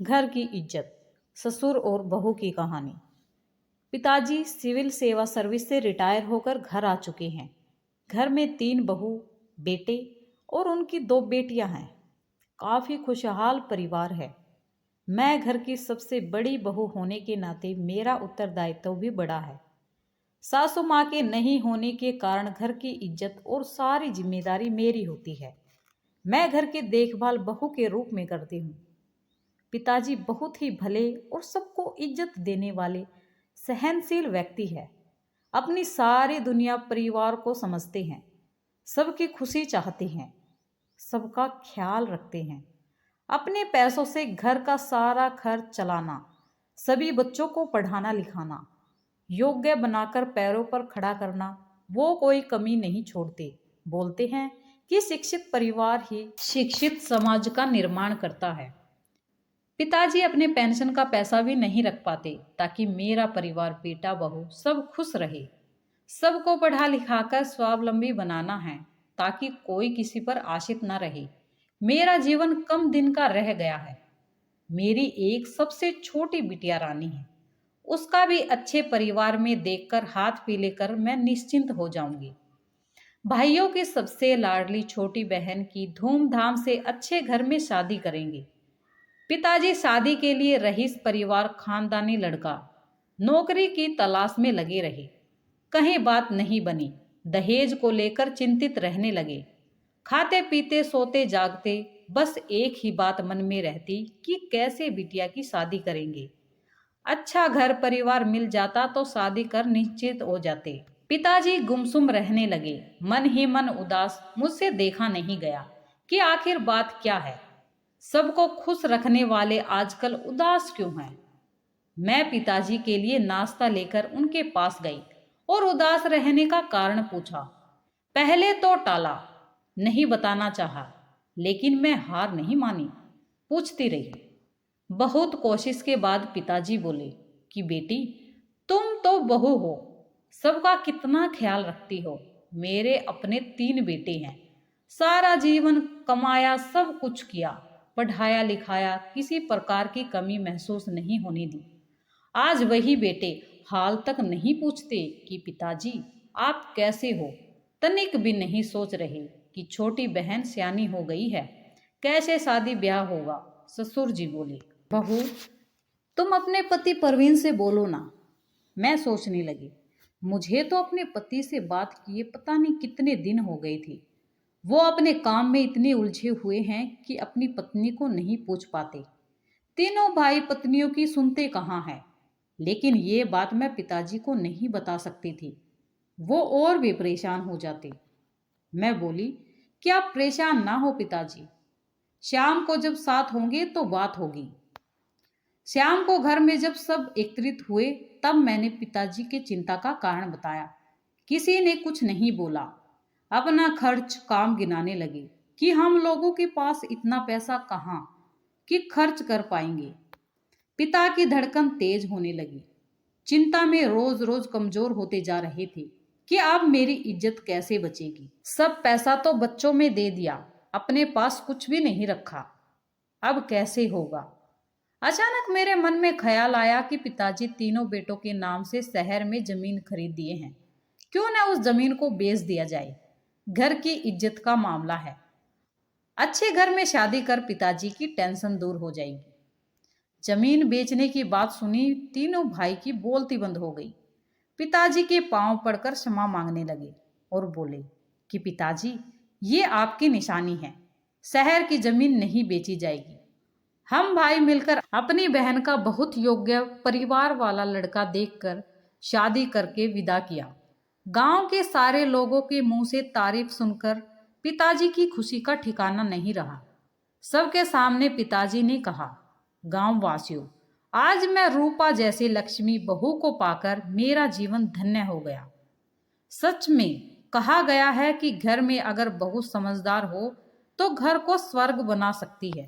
घर की इज्जत, ससुर और बहू की कहानी। पिताजी सिविल सेवा सर्विस से रिटायर होकर घर आ चुके हैं। घर में 3 बहू, बेटे और उनकी 2 बेटियां हैं। काफ़ी खुशहाल परिवार है। मैं घर की सबसे बड़ी बहू होने के नाते मेरा उत्तरदायित्व भी बड़ा है। सासू माँ के नहीं होने के कारण घर की इज्जत और सारी जिम्मेदारी मेरी होती है। मैं घर की देखभाल बहू के रूप में करती हूँ। पिताजी बहुत ही भले और सबको इज्जत देने वाले सहनशील व्यक्ति है। अपनी सारी दुनिया परिवार को समझते हैं, सबकी खुशी चाहते हैं, सबका ख्याल रखते हैं। अपने पैसों से घर का सारा खर्च चलाना, सभी बच्चों को पढ़ाना लिखाना, योग्य बनाकर पैरों पर खड़ा करना, वो कोई कमी नहीं छोड़ते। बोलते हैं कि शिक्षित परिवार ही शिक्षित समाज का निर्माण करता है। पिताजी अपने पेंशन का पैसा भी नहीं रख पाते ताकि मेरा परिवार, बेटा बहू सब खुश रहे। सबको पढ़ा लिखाकर स्वावलंबी बनाना है ताकि कोई किसी पर आश्रित न रहे। मेरा जीवन कम दिन का रह गया है। मेरी एक सबसे छोटी बिटिया रानी है। उसका भी अच्छे परिवार में देखकर हाथ पीले कर मैं निश्चिंत हो जाऊंगी। भाइयों की सबसे लाडली छोटी बहन की धूमधाम से अच्छे घर में शादी करेंगे। पिताजी शादी के लिए रईस परिवार, खानदानी लड़का, नौकरी की तलाश में लगे रहे। कहीं बात नहीं बनी। दहेज को लेकर चिंतित रहने लगे। खाते पीते सोते जागते बस एक ही बात मन में रहती कि कैसे बिटिया की शादी करेंगे। अच्छा घर परिवार मिल जाता तो शादी कर निश्चित हो जाते। पिताजी गुमसुम रहने लगे। मन ही मन उदास। मुझसे देखा नहीं गया कि आखिर बात क्या है। सबको खुश रखने वाले आजकल उदास क्यों हैं? मैं पिताजी के लिए नाश्ता लेकर उनके पास गई और उदास रहने का कारण पूछा। पहले तो टाला, नहीं बताना चाहा, लेकिन मैं हार नहीं मानी, पूछती रही। बहुत कोशिश के बाद पिताजी बोले कि बेटी, तुम तो बहू हो, सबका कितना ख्याल रखती हो। मेरे अपने 3 बेटे हैं। सारा जीवन कमाया, सब कुछ किया, पढ़ाया लिखाया, किसी प्रकार की कमी महसूस नहीं होने दी। आज वही बेटे हाल तक नहीं पूछते कि पिताजी आप कैसे हो। तनिक भी नहीं सोच रहे कि छोटी बहन सियानी हो गई है, कैसे शादी ब्याह होगा। ससुर जी बोले, बहू तुम अपने पति परवीन से बोलो ना। मैं सोचने लगी, मुझे तो अपने पति से बात किए पता नहीं कितने दिन हो गए थे। वो अपने काम में इतने उलझे हुए हैं कि अपनी पत्नी को नहीं पूछ पाते। तीनों भाई पत्नियों की सुनते कहाँ हैं। लेकिन ये बात मैं पिताजी को नहीं बता सकती थी, वो और भी परेशान हो जाते। मैं बोली कि आप परेशान ना हो पिताजी, शाम को जब साथ होंगे तो बात होगी। शाम को घर में जब सब एकत्रित हुए तब मैंने पिताजी के चिंता का कारण बताया। किसी ने कुछ नहीं बोला। अपना खर्च काम गिनाने लगे कि हम लोगों के पास इतना पैसा कहाँ कि खर्च कर पाएंगे। पिता की धड़कन तेज होने लगी। चिंता में रोज रोज कमजोर होते जा रहे थे कि अब मेरी इज्जत कैसे बचेगी। सब पैसा तो बच्चों में दे दिया, अपने पास कुछ भी नहीं रखा, अब कैसे होगा। अचानक मेरे मन में ख्याल आया कि पिताजी तीनों बेटों के नाम से शहर में जमीन खरीद दिए हैं, क्यों ना उस जमीन को बेच दिया जाए। घर की इज्जत का मामला है। अच्छे घर में शादी कर पिताजी की टेंशन दूर हो जाएगी। जमीन बेचने की बात सुनी तीनों भाई की बोलती बंद हो गई। पिताजी के पांव पड़कर क्षमा मांगने लगे और बोले कि पिताजी ये आपकी निशानी है, शहर की जमीन नहीं बेची जाएगी। हम भाई मिलकर अपनी बहन का बहुत योग्य परिवार वाला लड़का देखकर शादी करके विदा किया। गांव के सारे लोगों के मुंह से तारीफ सुनकर पिताजी की खुशी का ठिकाना नहीं रहा। सबके सामने पिताजी ने कहा, गांव वासियों, आज मैं रूपा जैसी लक्ष्मी बहू को पाकर मेरा जीवन धन्य हो गया। सच में कहा गया है कि घर में अगर बहू समझदार हो तो घर को स्वर्ग बना सकती है।